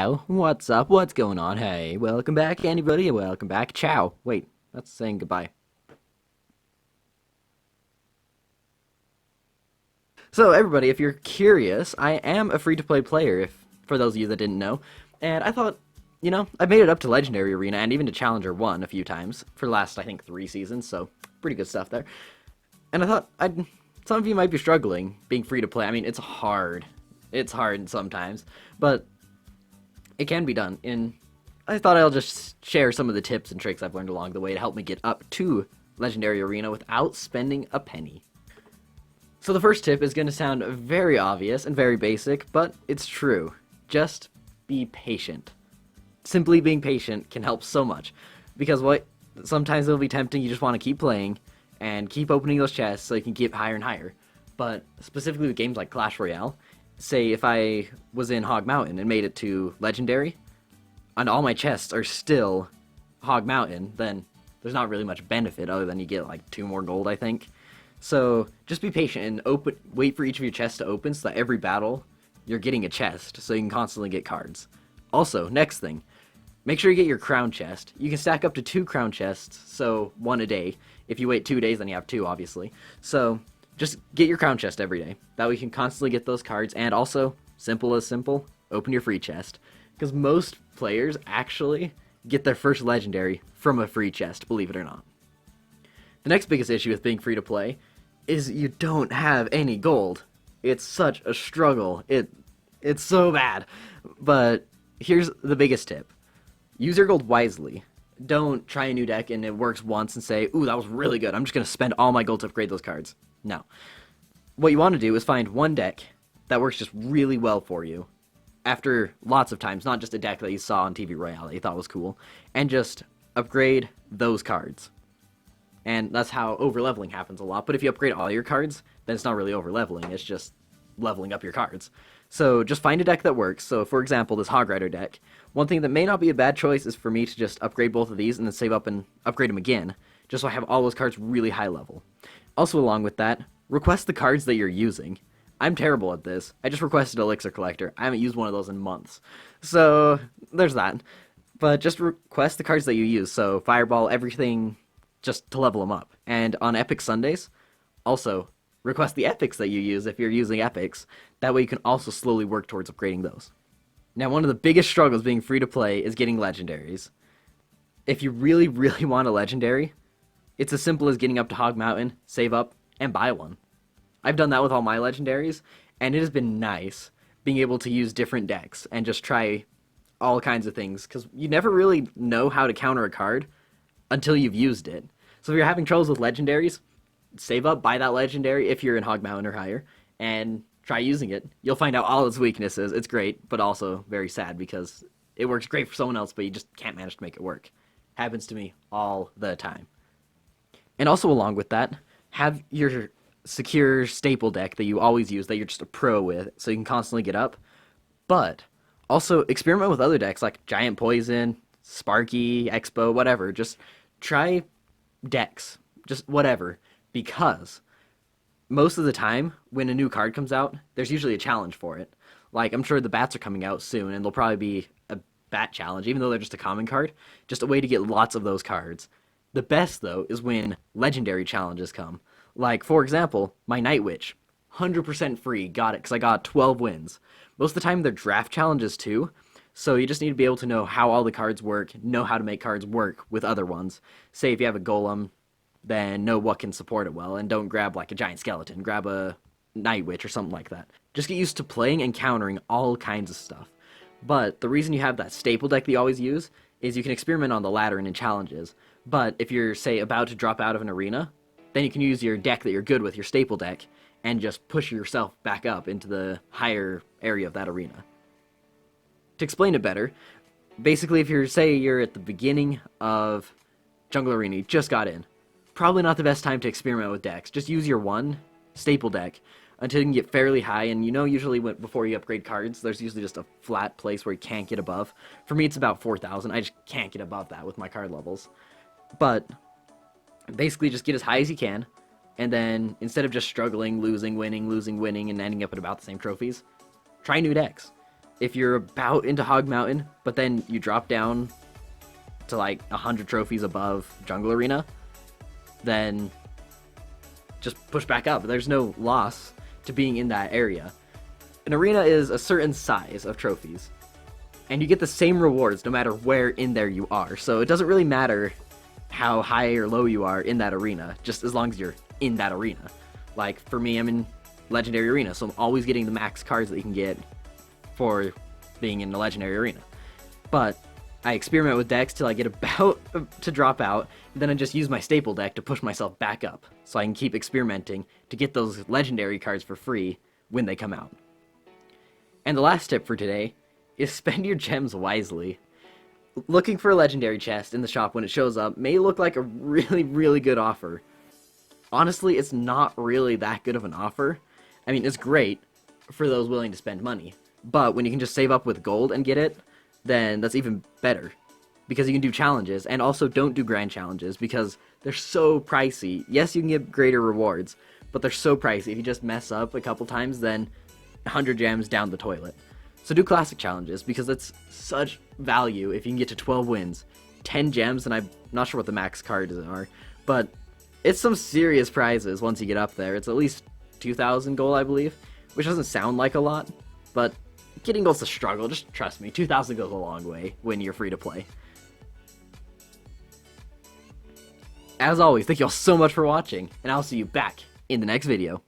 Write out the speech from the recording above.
Hello, what's up? What's going on? Hey, welcome back, anybody. Welcome back. Ciao. Wait, that's saying goodbye. So, everybody, if you're curious, I am a free-to-play player. If for those of you that didn't know, and I thought, I made it up to Legendary Arena and even to Challenger 1 a few times for the last, I think, 3 seasons. So, pretty good stuff there. And I thought some of you might be struggling being free to play. I mean, it's hard. It's hard sometimes, but it can be done. And I thought I'll just share some of the tips and tricks I've learned along the way to help me get up to Legendary Arena without spending a penny. So the first tip is going to sound very obvious and very basic, but it's true. Just be patient. Simply being patient can help so much. Because sometimes it'll be tempting, you just want to keep playing and keep opening those chests so you can get higher and higher. But specifically with games like Clash Royale, say if I was in Hog Mountain and made it to Legendary, and all my chests are still Hog Mountain, then there's not really much benefit other than you get like 2 more gold, I think. So just be patient and wait for each of your chests to open so that every battle you're getting a chest so you can constantly get cards. Also, next thing, make sure you get your crown chest. You can stack up to 2 crown chests, so 1 a day. If you wait 2 days, then you have 2, obviously. So just get your crown chest every day. That way you can constantly get those cards, and also, simple as simple, open your free chest. Because most players actually get their first legendary from a free chest, believe it or not. The next biggest issue with being free to play is you don't have any gold. It's such a struggle. It's so bad. But here's the biggest tip. Use your gold wisely. Don't try a new deck and it works once and say, ooh, that was really good. I'm just going to spend all my gold to upgrade those cards. No. What you want to do is find one deck that works just really well for you after lots of times, not just a deck that you saw on TV Royale that you thought was cool, and just upgrade those cards. And that's how over-leveling happens a lot. But if you upgrade all your cards, then it's not really over-leveling. It's just leveling up your cards. So just find a deck that works. So for example, this Hog Rider deck. One thing that may not be a bad choice is for me to just upgrade both of these and then save up and upgrade them again, just so I have all those cards really high level. Also along with that, request the cards that you're using. I'm terrible at this. I just requested Elixir Collector. I haven't used one of those in months. So there's that. But just request the cards that you use. So Fireball, everything, just to level them up. And on Epic Sundays, also request the epics that you use if you're using epics. That way you can also slowly work towards upgrading those. Now, one of the biggest struggles being free to play is getting legendaries. If you really, really want a legendary, it's as simple as getting up to Hog Mountain, save up, and buy one. I've done that with all my legendaries, and it has been nice being able to use different decks and just try all kinds of things, because you never really know how to counter a card until you've used it. So if you're having troubles with legendaries, save up, buy that legendary if you're in Hog Mountain or higher, and try using it. You'll find out all its weaknesses. It's great, but also very sad because it works great for someone else, but you just can't manage to make it work. Happens to me all the time. And also along with that, have your secure staple deck that you always use, that you're just a pro with, so you can constantly get up. But also experiment with other decks like Giant Poison, Sparky, Expo, whatever. Just try decks, just whatever, because most of the time when a new card comes out, there's usually a challenge for it. Like, I'm sure the bats are coming out soon, and there'll probably be a bat challenge, even though they're just a common card, just a way to get lots of those cards. The best, though, is when legendary challenges come. Like, for example, my Night Witch. 100% free, got it, because I got 12 wins. Most of the time, they're draft challenges, too, so you just need to be able to know how all the cards work, know how to make cards work with other ones. Say if you have a Golem, then know what can support it well, and don't grab, like, a giant skeleton. Grab a Night Witch or something like that. Just get used to playing and countering all kinds of stuff. But the reason you have that staple deck that you always use is you can experiment on the ladder and in challenges. But if you're, say, about to drop out of an arena, then you can use your deck that you're good with, your staple deck, and just push yourself back up into the higher area of that arena. To explain it better, basically if you're at the beginning of Jungle Arena, you just got in, probably not the best time to experiment with decks. Just use your one staple deck until you can get fairly high, and usually before you upgrade cards, there's usually just a flat place where you can't get above. For me, it's about 4,000. I just can't get above that with my card levels. But basically just get as high as you can, and then instead of just struggling, losing, winning, and ending up at about the same trophies, try new decks. if you're about into Hog Mountain, but then you drop down to like 100 trophies above Jungle Arena, then just push back up. There's no loss to being in that area. An arena is a certain size of trophies, and you get the same rewards no matter where in there you are. So it doesn't really matter how high or low you are in that arena, just as long as you're in that arena. Like, for me, I'm in Legendary Arena, so I'm always getting the max cards that you can get for being in the Legendary Arena. But I experiment with decks till I get about to drop out, and then I just use my staple deck to push myself back up, so I can keep experimenting to get those Legendary cards for free when they come out. And the last tip for today is spend your gems wisely. Looking for a Legendary chest in the shop when it shows up may look like a really, really good offer. Honestly, it's not really that good of an offer. I mean, it's great for those willing to spend money, but when you can just save up with gold and get it, then that's even better, because you can do challenges, and also don't do grand challenges because they're so pricey. Yes, you can get greater rewards, but they're so pricey. If you just mess up a couple times, then 100 gems down the toilet. So do classic challenges, because it's such value if you can get to 12 wins, 10 gems, and I'm not sure what the max cards are, but it's some serious prizes once you get up there. It's at least 2,000 gold, I believe, which doesn't sound like a lot, but getting gold's a struggle. Just trust me, 2,000 goes a long way when you're free to play. As always, thank you all so much for watching, and I'll see you back in the next video.